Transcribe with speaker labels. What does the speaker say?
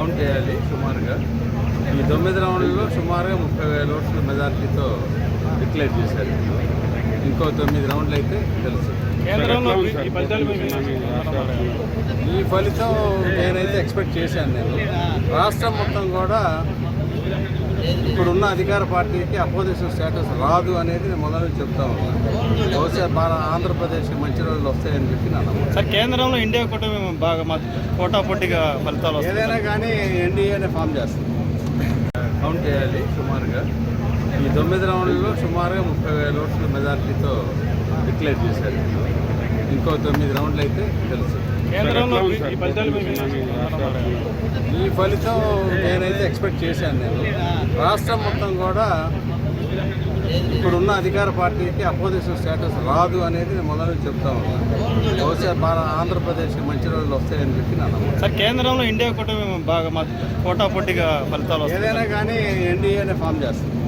Speaker 1: Count చేయాలి. సుమారుగా ఈ 9 రౌండ్లలో సుమారుగా 30,000 ఓట్ల మెజార్టీతో డిక్లేర్ చేశారు. ఇంకో 9 రౌండ్లు అయితే తెలుసు. ఈ ఫలితం నేనైతే ఎక్స్పెక్ట్ చేశాను. నేను రాష్ట్రం మొత్తం కూడా ఇప్పుడున్న అధికార పార్టీకి అపోజిషన్ స్టేటస్ రాదు అనేది నేను మొదలు చెప్తా ఉన్నాను. బహుశా ఆంధ్రప్రదేశ్ మంచి రోజులు వస్తాయని చెప్పి నా నమ్మకం.
Speaker 2: సార్, కేంద్రంలో ఇండియా కూటమి బాగా పోటాపోటీగా ఫలితాలు
Speaker 1: ఏదైనా కానీ ఎన్డీఏనే ఫామ్ చేస్తుంది. కౌంట్ చేయాలి. సుమారుగా ఈ 9 రౌండ్లలో సుమారుగా 30,000 ఓట్ల మెజార్టీతో డిక్లేర్ చేశారు. ఇంకో 9 రౌండ్లు అయితే తెలుసు. ఈ ఫలితం నేనైతే ఎక్స్పెక్ట్ చేశాను. నేను రాష్ట్రం మొత్తం కూడా ఇప్పుడున్న అధికార పార్టీకి అపోజిషన్ స్టేటస్ రాదు అనేది నేను మొదలు చెప్తా ఉన్నాను. బహుశా ఆంధ్రప్రదేశ్ మంచి రోజులు వస్తాయని చెప్పి నా నమ్మకం.
Speaker 2: సార్, కేంద్రంలో ఇండియా కూటమి బాగా పోటాపోటీగా ఫలితాలు
Speaker 1: ఏదైనా కానీ ఎన్డీఏనే ఫామ్ చేస్తుంది.